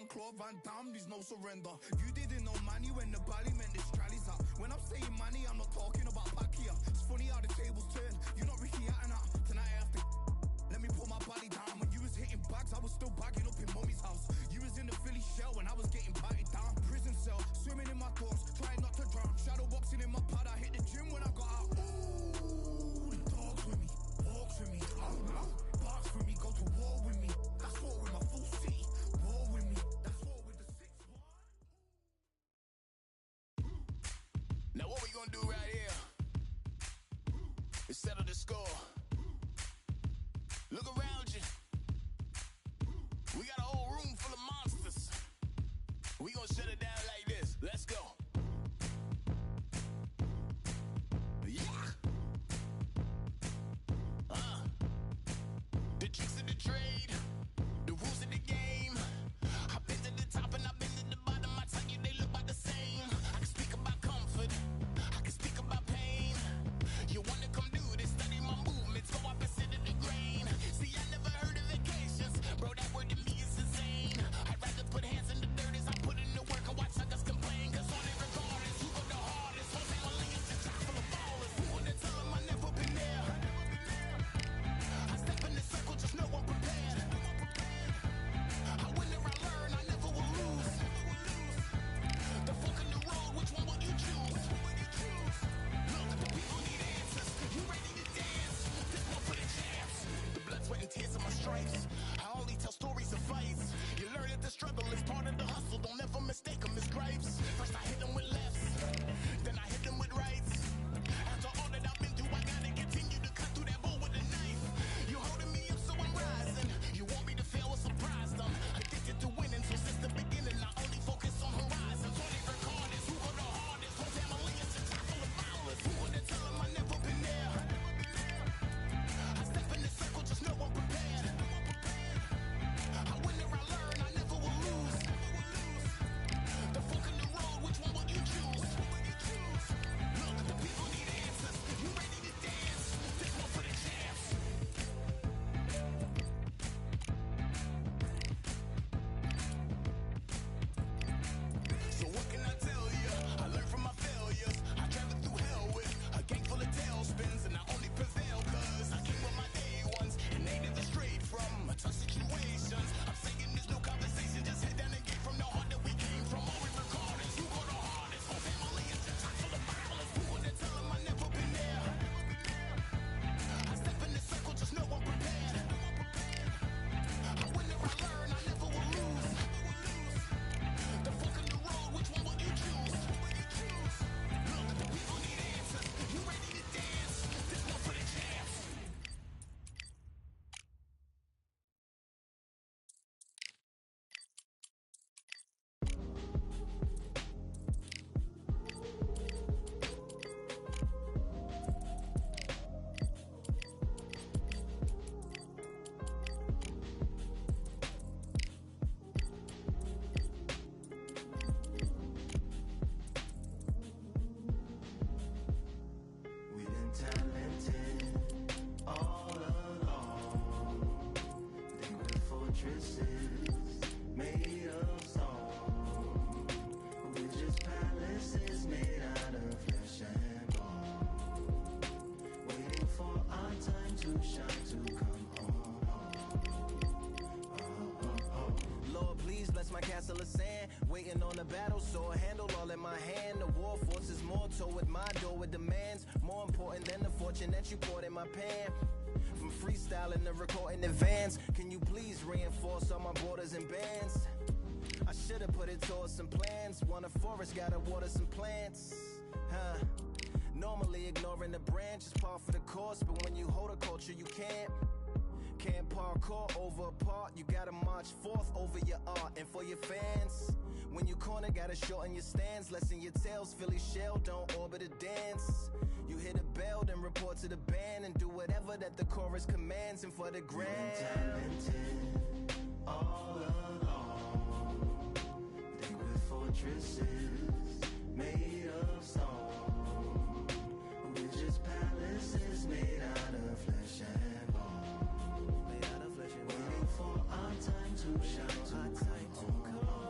Jean-Claude Van Damme, there's no surrender. You didn't know money when the bally meant this trallies up. When I'm saying money, I'm not talking about back here. It's funny how the tables turn. You're not Ricky Hatton up. Tonight I have to let me put my body down. When you was hitting bags, I was still bagging up in mommy's house. You was in the Philly shell when I was getting batted down. Prison cell, swimming in my thoughts, trying not to drown. Shadow boxing in my pad, I hit the gym when I got out. Ooh, the dogs with me, walks with me, barks with me, go to war with me. That's war with my full city. War with me, that's war with the 6-1. Now what we gonna do right here is settle the score. Look around you. We got a whole room full of monsters. We gonna shut it down like this. Let's go. Yeah. The tricks of the trade, the rules of the game. I've been to the top and I've been to the bottom. I tell you they look about the same. I can speak about comfort, I can speak about pain. You wanna come do this, study my movements, go opposite of the grain. See, I never heard of vacations, bro, that word to me is insane. I'd rather put hands in the dirt as I put in the work and watch suckers complain. Cause on it regardless, who go the hardest? Whole family is just chock full of ballers. Who wanna tell them I never been there? I step in the circle, just know I'm prepared. I win or I learn, I never will lose. The fork in the road, which one will you choose? Look, the people need answers. You ready to dance? This one for the champs. The blood, sweat, and tears of my stripes. I only tell stories of fights. You learn that the struggle is part of the hustle. Don't ever mistake them as gripes. First I hit them with lefts, then I hit them with rights. After all that I've been through, I gotta continue to cut through that bull with a knife. You holding me up, so I'm rising. You want me to fail, well, surprised. I'm addicted to winning, so since the beginning, I only focus on horizons. On it regardless, who go the hardest? Whole family is a chock full of ballers. Who wanna tell them I never been there? I step in the circle, just know I'm prepared. I win or I learn, I never will lose. The fork in the road, which one will you choose? Look, the people need answers. You ready to dance? This one for the champs. So what can I tell you? I learned from my failures. I traveled through hell with a gang full of tailspins, and I only prevail cause I came with my day ones, and they never strayed from tough situations. I'm saying there's no conversation, just head down and get from the heart that we came from. All we regardless, who go the hardest? Whole family is just chock full of ballers. Who wanna tell them I never been there? I step in the circle, just know I'm prepared. I win or I learn, I never will lose. The fork in the road, which one will you choose? Look, the people need answers. You ready to dance? This one for the champs. We've been talented all along. Think we're fortresses made of stone. We're just palaces made out of flesh and bone. Waiting for our time to shine, to come home. Lord, please bless my castle of sand. Waiting on the battle sword, handle all in my hand. The war forces mortal with my door with demands. More important than the fortune that you poured in my pan. From freestyling to recording advance, can you please reinforce all my borders and bands? I should've put it towards some plans. Want a forest, gotta water some plants. Normally ignoring the branch is par for the course, but when you hold a culture you can't parkour over a part. You gotta march forth over your art. And for your fans, when you corner, gotta shorten your stance. Lessen your tails, Philly shell, don't orbit a dance. You hit a bell, then report to the band and do whatever that the chorus commands. And for the grand, Talented all along. Think we're fortresses made of stone. We're just palaces made out of flesh and bone. Waiting for our time to shine, to come home.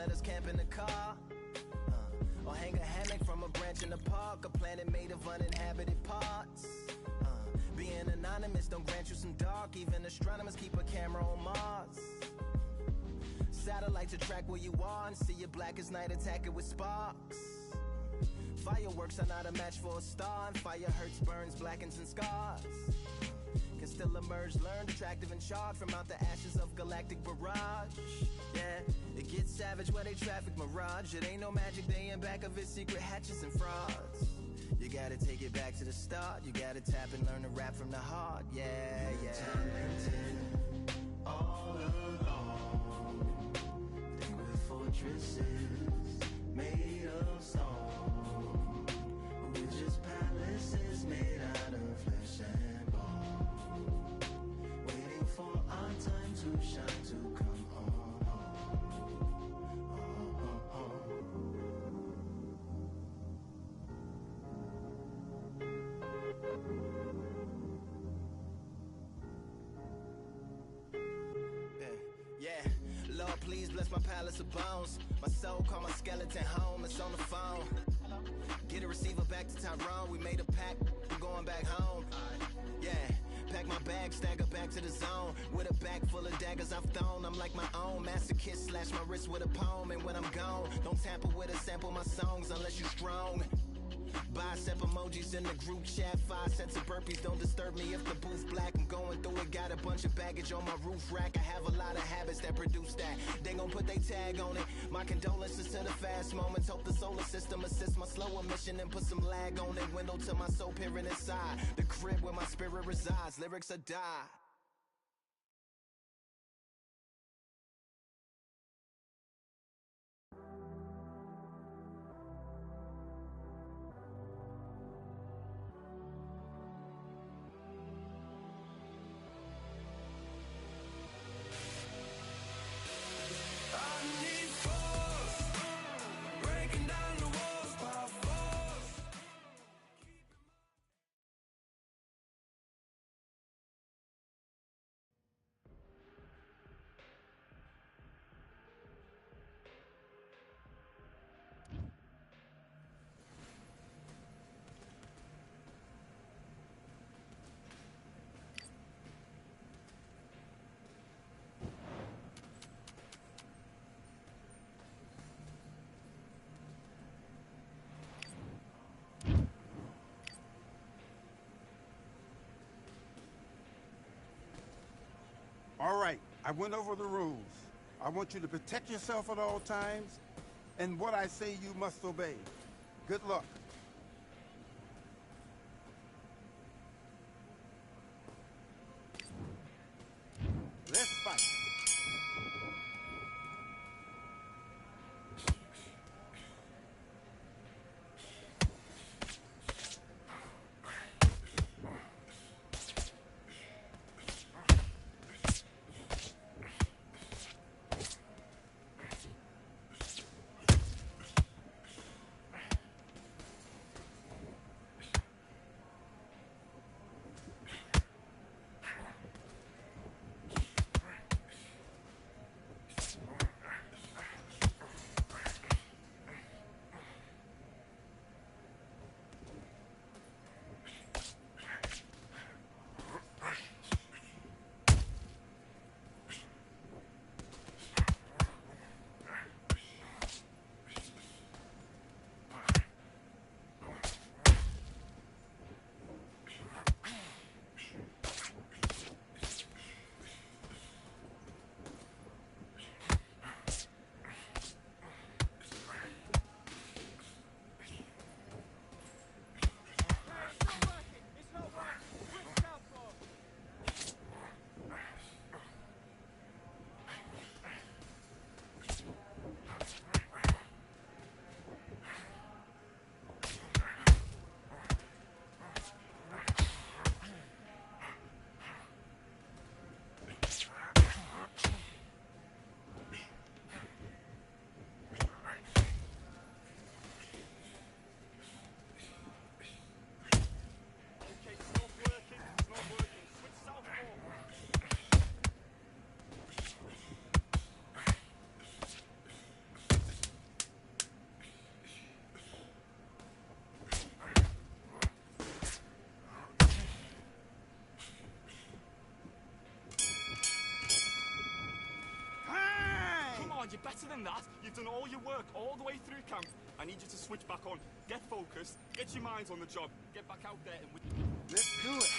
let us camp in the car. Or hang a hammock from a branch in the park, a planet made of uninhabited parts. Being anonymous don't grant you some dark, even astronomers keep a camera on Mars. Satellites track where you are and see you black as night, attack it with sparks. Fireworks are not a match for a star, and fire hurts, burns, blackens, and scars. Can still emerge, learned, attractive, and charred from out the ashes of galactic barrage. Yeah, it gets savage where they traffic mirage. It ain't no magic day in back of it, secret hatches and frauds. You gotta take it back to the start. You gotta tap and learn to rap from the heart. Yeah, yeah. Talented all along. Think with fortresses made of stone. We're just palaces made out of flesh and bone. Waiting for our time to shine, to come on. Lord, please bless my palace of bones. My soul call my skeleton home. It's on the phone. Get a receiver back to Tyrone. We made a pact, I'm going back home. Yeah, pack my bag, stagger back to the zone. With a bag full of daggers I've thrown. I'm like my own masochist, slash my wrist with a poem. And when I'm gone, don't tamper with a sample my songs unless you strong. Bicep emojis in the group chat, 5 sets of burpees, don't disturb me if the booth black. I'm going through it, got a bunch of baggage on my roof rack. I have a lot of habits that produce that. They gon' put they tag on it. My condolences to the fast moments. Hope the solar system assists my slower mission and put some lag on it. Window to my soul peering inside the crib where my spirit resides. Lyrics are die. All right, I went over the rules. I want you to protect yourself at all times, and what I say you must obey. Good luck. Let's fight. you're better than that. You've done all your work all the way through camp. I need you to switch back on. Get focused. Get your minds on the job. Get back out there and win. Let's do it.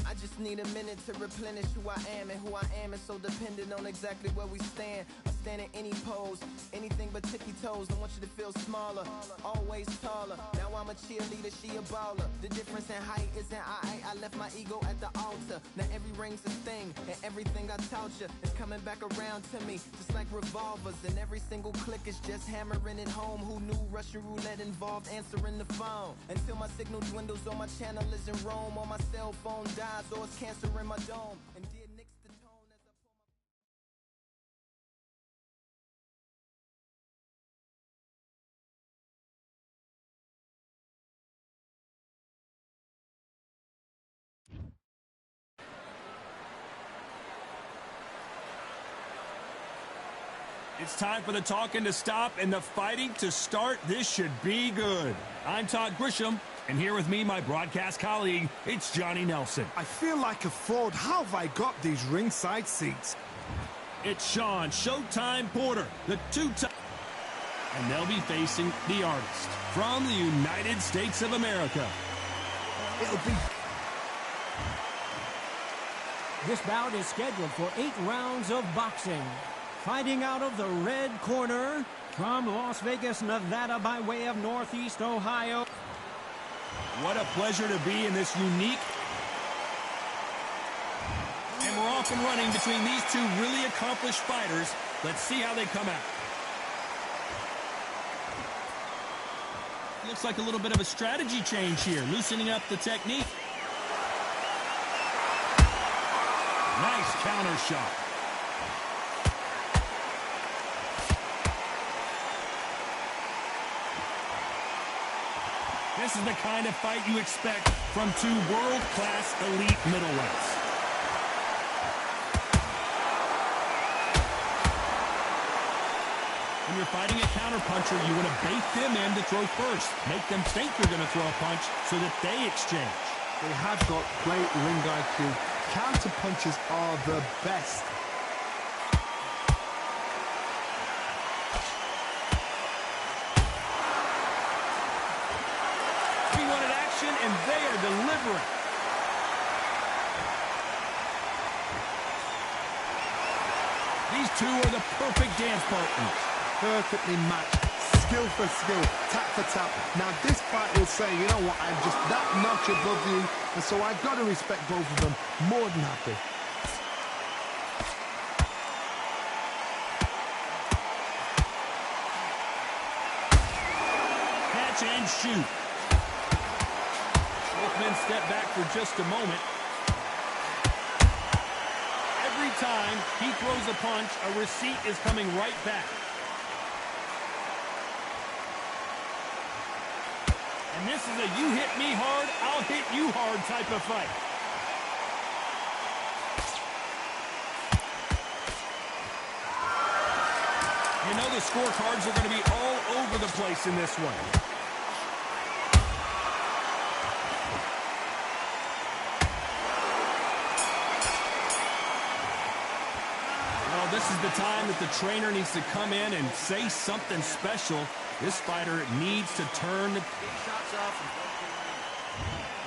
I just need a minute to replenish who I am, and who I am is so dependent on exactly where we stand. I stand in any pose, anything but tippy toes. Don't want you to feel smaller, always taller. Now I'm a cheerleader, she a baller. The difference in height isn't I left my ego at the altar. Now every ring's a thing, and everything I taught you is coming back around to me, just like revolvers. And every single click is just hammering it home. Who knew Russian roulette involved answering the phone? Until my signal dwindles or my channel is in Rome, or my cell phone dies, or it's cancer in my dome. And dear Nick's the tone as I pull my... It's time for the talking to stop and the fighting to start. This should be good. I'm Todd Grisham, and here with me, my broadcast colleague, it's Johnny Nelson. I feel like a fraud. How have I got these ringside seats? It's Sean Showtime Porter, the two-time... And they'll be facing the artist from the United States of America. It'll be... This bout is scheduled for 8 rounds of boxing. Fighting out of the red corner, from Las Vegas, Nevada, by way of Northeast Ohio. What a pleasure to be in this unique... And we're off and running between these two really accomplished fighters. Let's see how they come out. Looks like a little bit of a strategy change here, loosening up the technique. Nice counter shot. This is the kind of fight you expect from two world-class elite middleweights. When you're fighting a counterpuncher, you want to bait them in to throw first. Make them think you're going to throw a punch so that they exchange. They have got great ring IQ. Counter punches are the best. He wanted action, and they are delivering. These two are the perfect dance partners. Perfectly matched. Skill for skill. Tap for tap. Now this fight will say, you know what, I'm just that notch above you, and so I've got to respect both of them. More than happy. Catch and shoot. Both men step back for just a moment. Every time he throws a punch, a receipt is coming right back. And this is a you hit me hard, I'll hit you hard type of fight. You know the scorecards are going to be all over the place in this one. Well, this is the time that the trainer needs to come in and say something special. This fighter needs to turn.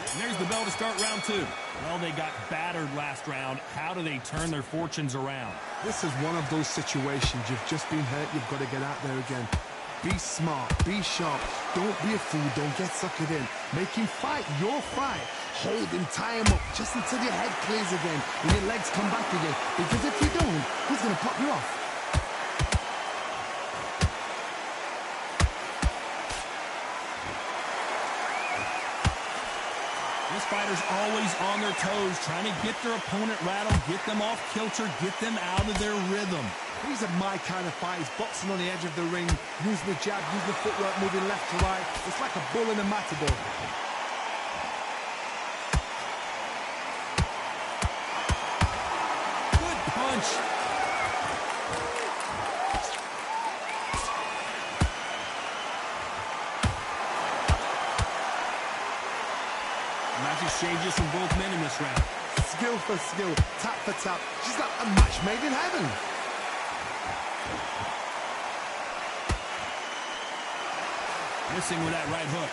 And there's the bell to start round two. Well, they got battered last round. How do they turn their fortunes around? This is one of those situations. You've just been hurt. You've got to get out there again. Be smart. Be sharp. Don't be a fool. Don't get suckered in. Make him fight your fight. Hold him, tie him up, just until your head clears again and your legs come back again. Because if you don't, he's going to pop you off. This fighter's always on their toes, trying to get their opponent rattled, get them off kilter, get them out of their rhythm. These are my kind of fighters, boxing on the edge of the ring, using the jab, using the footwork, moving left to right. It's like a bull in a matador. Good punch. Nice exchanges from both men in this round. Skill for skill, tap for tap. She's got a match made in heaven. Missing with that right hook.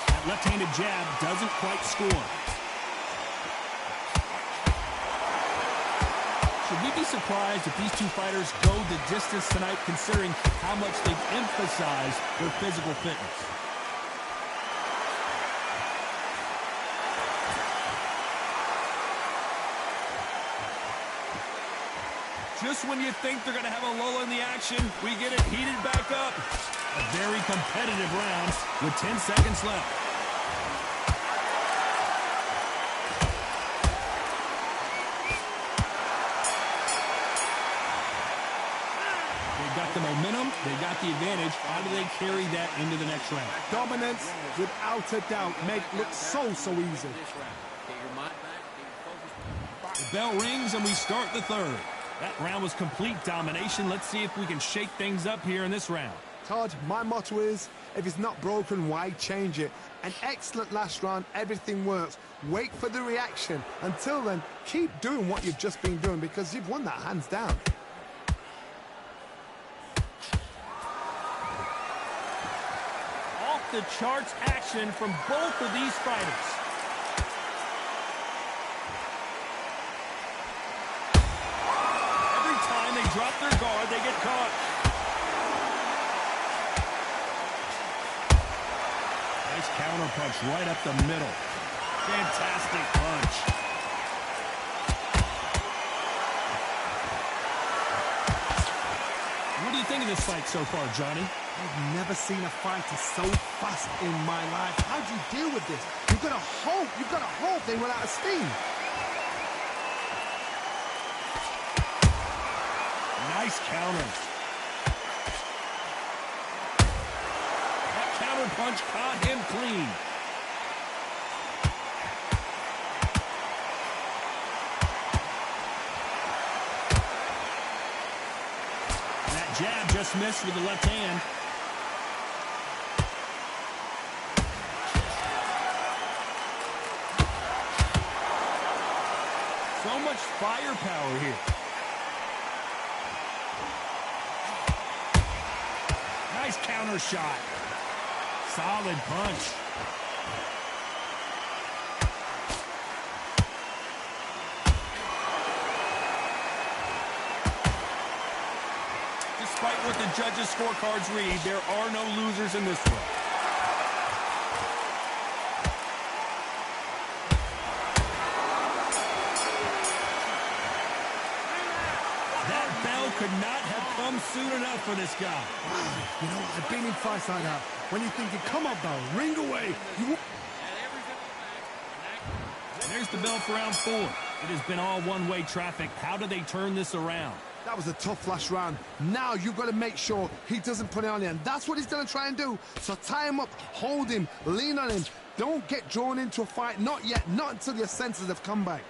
That left-handed jab doesn't quite score. Should we be surprised if these two fighters go the distance tonight, considering how much they've emphasized their physical fitness? Just when you think they're going to have a lull in the action, we get it heated back up. A very competitive round with 10 seconds left. They've got the momentum, they got the advantage. How do they carry that into the next round? Dominance, without a doubt, make it look so easy. The bell rings and we start the third. That round was complete domination. Let's see if we can shake things up here in this round. Todd, my motto is, if it's not broken, why change it? An excellent last round, everything works. Wait for the reaction. Until then, keep doing what you've just been doing because you've won that hands down. Off the charts action from both of these fighters. They drop their guard, they get caught. Nice counter punch right up the middle. Fantastic punch. What do you think of this fight so far, Johnny? I've never seen a fighter so fast in my life. How do you deal with this? You've got to hope they run out of steam. Nice counter. That counter punch caught him clean. That jab just missed with the left hand. So much firepower here. Nice counter shot. Solid punch. Despite what the judges' scorecards read, there are no losers in this one. That bell could not have come soon enough for this guy. You know, I've been in fights like that. When you're thinking, come on, bell, ring away. There's the bell for round 4. It has been all one-way traffic. How do they turn this around? That was a tough last round. Now you've got to make sure he doesn't put it on you, and that's what he's going to try and do. So tie him up, hold him, lean on him. Don't get drawn into a fight. Not yet. Not until your senses have come back.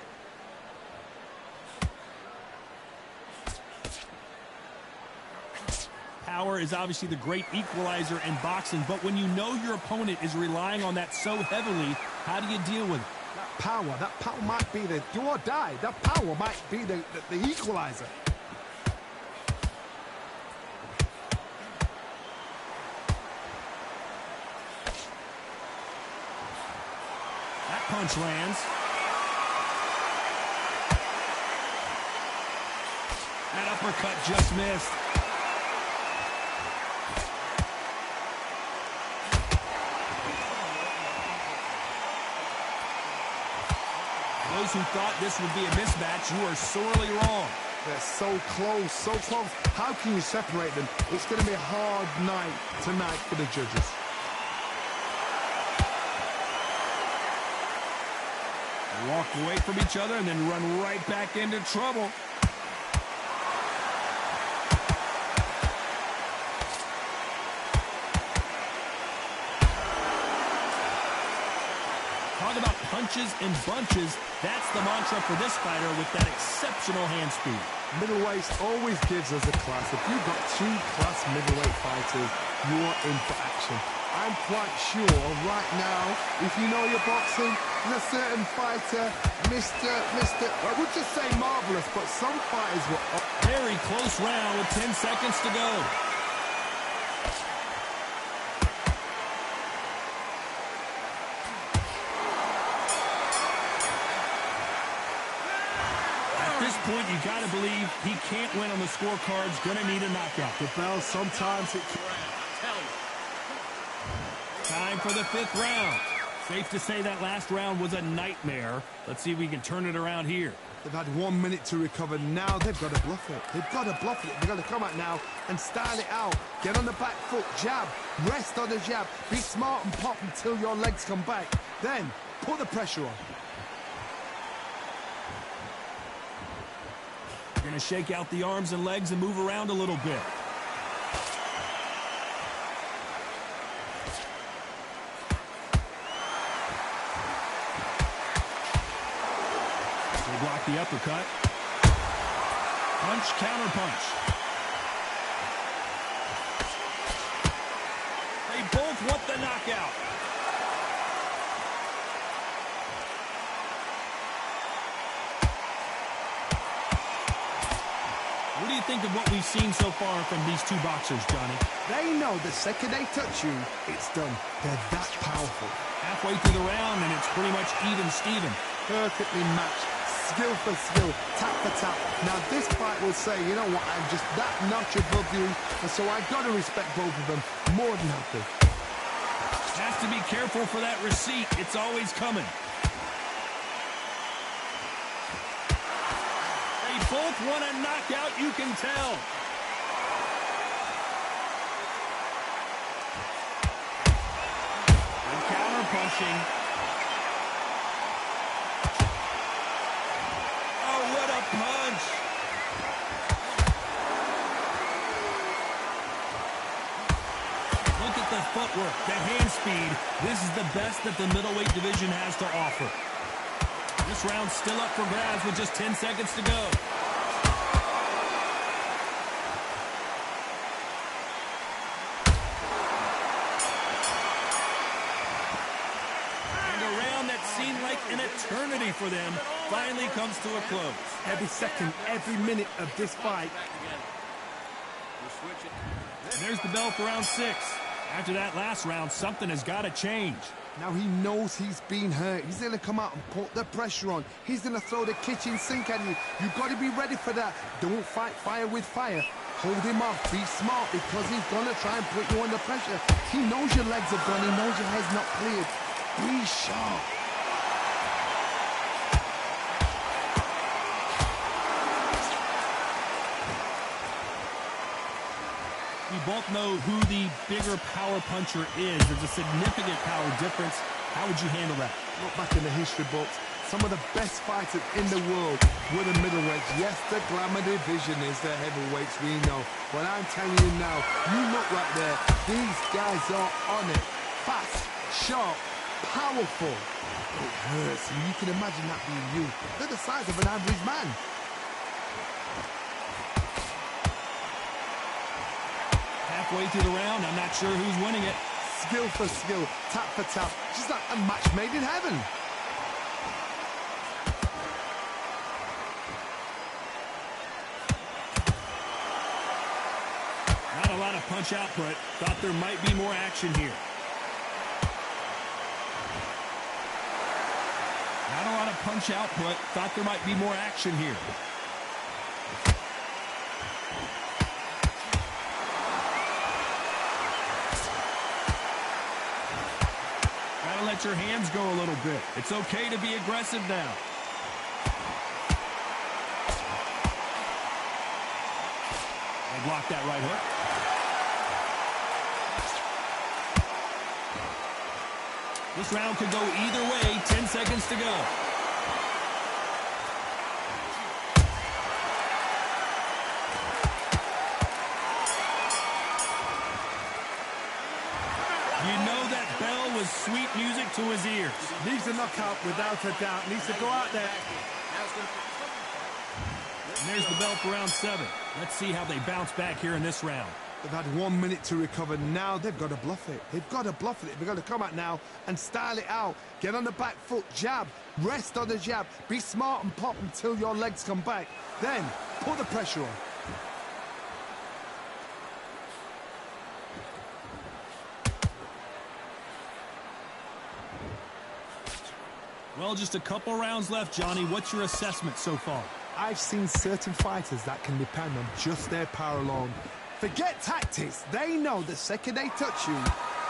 Power is obviously the great equalizer in boxing, but when you know your opponent is relying on that so heavily, how do you deal with it? That power might be the do or die. That power might be the equalizer. punch lands. That uppercut just missed. Those who thought this would be a mismatch, you are sorely wrong. They're so close, so close. How can you separate them? It's going to be a hard night tonight for the judges. Walk away from each other and then run right back into trouble. Talk about punches and bunches. That's the mantra for this fighter with that exceptional hand speed. Middleweight always gives us a class. If you've got two class middleweight fighters, you are in for action. I'm quite sure right now, if you know your boxing, there's a certain fighter, Mr. I would just say marvelous, but some fighters were... Very close round with 10 seconds to go. At this point, you got to believe he can't win on the scorecards. Going to need a knockout. The bell, sometimes it... Time for the 5th round. Safe to say that last round was a nightmare. Let's see if we can turn it around here. They've had 1 minute to recover. Now they've got to bluff it. They've got to bluff it. They've got to come out now and style it out. Get on the back foot, jab, rest on the jab. Be smart and pop until your legs come back. Then put the pressure on. You're going to shake out the arms and legs and move around a little bit. Block the uppercut. Punch, counter punch. They both want the knockout. What do you think of what we've seen so far from these two boxers, Johnny? They know the second they touch you, it's done. They're that powerful. Halfway through the round, and it's pretty much even Steven. Perfectly matched. Skill for skill, tap for tap. Now this fight will say, you know what, I'm just that notch above you, and so I've got to respect both of them more than happy. Has to be careful for that receipt. It's always coming. They both want a knockout, you can tell. And counter punching. What a punch! Look at the footwork, the hand speed. This is the best that the middleweight division has to offer. This round's still up for grabs with just 10 seconds to go. And a round that seemed like an eternity for them finally comes to a close. Every second, every minute of this fight. And there's the bell for round 6. After that last round, something has got to change. Now he knows he's been hurt. He's going to come out and put the pressure on. He's going to throw the kitchen sink at you. You've got to be ready for that. Don't fight fire with fire. Hold him off. Be smart because he's going to try and put you under pressure. He knows your legs are gone. He knows your head's not cleared. Be sharp. We both know who the bigger power puncher is. There's a significant power difference. How would you handle that? Look back in the history books. Some of the best fighters in the world were the middleweights. Yes, the glamour division is the heavyweights, we know. But I'm telling you now, you look right there. These guys are on it. Fast, sharp, powerful. It hurts. You can imagine that being you. They're the size of an average man. Halfway through the round, I'm not sure who's winning it. Skill for skill, tap for tap. Just like a match made in heaven. Not a lot of punch output. Thought there might be more action here. punch output. Thought there might be more action here. Gotta let your hands go a little bit. It's okay to be aggressive now. They blocked that right hook. This round could go either way. 10 seconds to go. You know that bell was sweet music to his ears. Needs a knockout without a doubt. Needs to go out there. And there's the bell for round 7. Let's see how they bounce back here in this round. They've had 1 minute to recover. Now they've got to bluff it. They've got to bluff it. They've got to come out now and style it out. Get on the back foot, jab, rest on the jab. Be smart and pop until your legs come back. Then put the pressure on. Well, just a couple rounds left, Johnny. What's your assessment so far? I've seen certain fighters that can depend on just their power alone. Forget tactics. They know the second they touch you,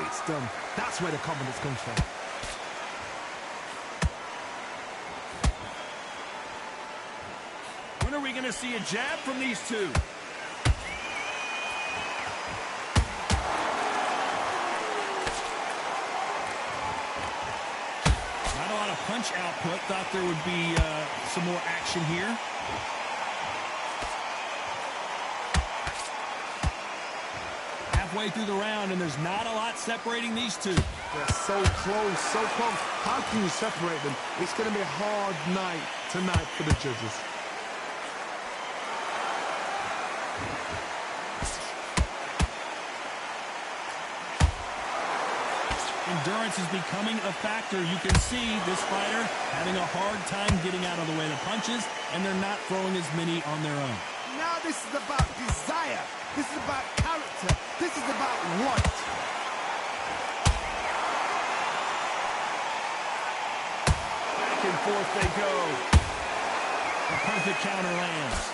it's done. That's where the confidence comes from. When are we going to see a jab from these two? Not a lot of punch output. Thought there would be some more action here. Halfway through the round, and there's not a lot separating these two. They're so close, so close. How can you separate them? It's going to be a hard night tonight for the judges. Endurance is becoming a factor. You can see this fighter having a hard time getting out of the way of the punches, and they're not throwing as many on their own. Now this is about desire. This is about character. This is about want. Back and forth they go. The perfect counter lands.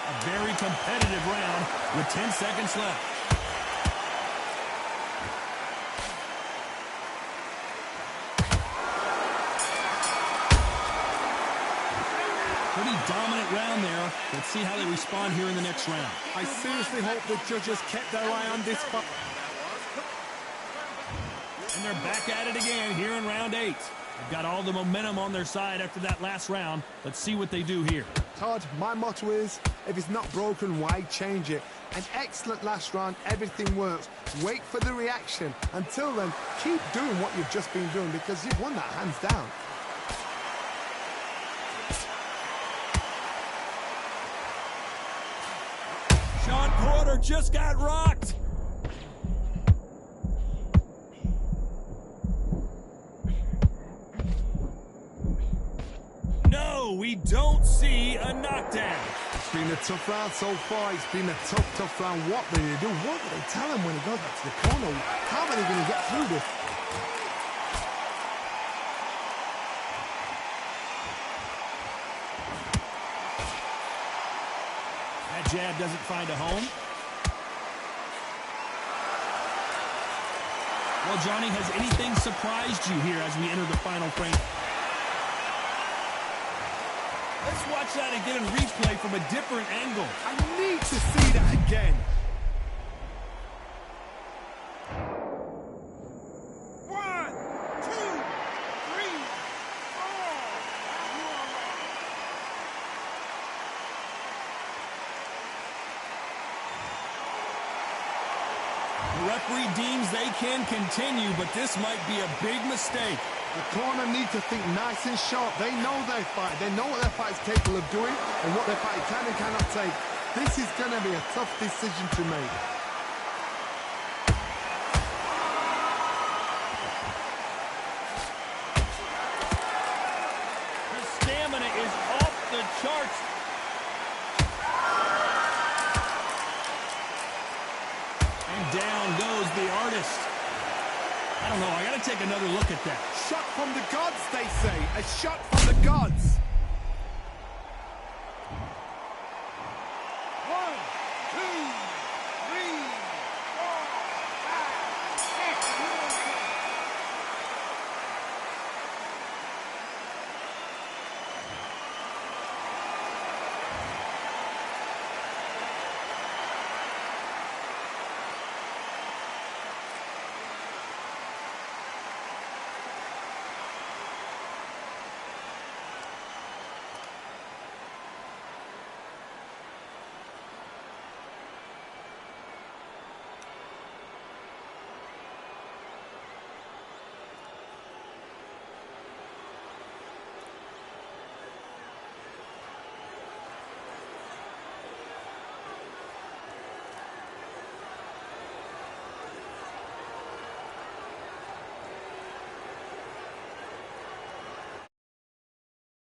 A very competitive round with 10 seconds left. Pretty dominant round there. Let's see how they respond here in the next round. I seriously hope the judges kept their eye on this fight. And they're back at it again here in round 8. They've got all the momentum on their side after that last round. Let's see what they do here. Todd, my motto is, if it's not broken, why change it? An excellent last round, everything works. Wait for the reaction. Until then, keep doing what you've just been doing because you've won that hands down. Shawn Porter just got rocked. No, we don't see a knockdown. It's been a tough round so far. It's been a tough round. What will they do? What will they tell him when he goes back to the corner? How are they going to get through this? That jab doesn't find a home. Well, Johnny, has anything surprised you here as we enter the final frame? Let's watch that again in replay from a different angle. I need to see that again. One, two, three, four. The referee deems they can continue, but this might be a big mistake. The corner need to think nice and sharp. They know their fight. They know what their fight is capable of doing and what their fight can and cannot take. This is going to be a tough decision to make. His stamina is off the charts. And down goes the artist. I don't know. I got to take another look at that. Shot from the gods, they say. A shot from the gods.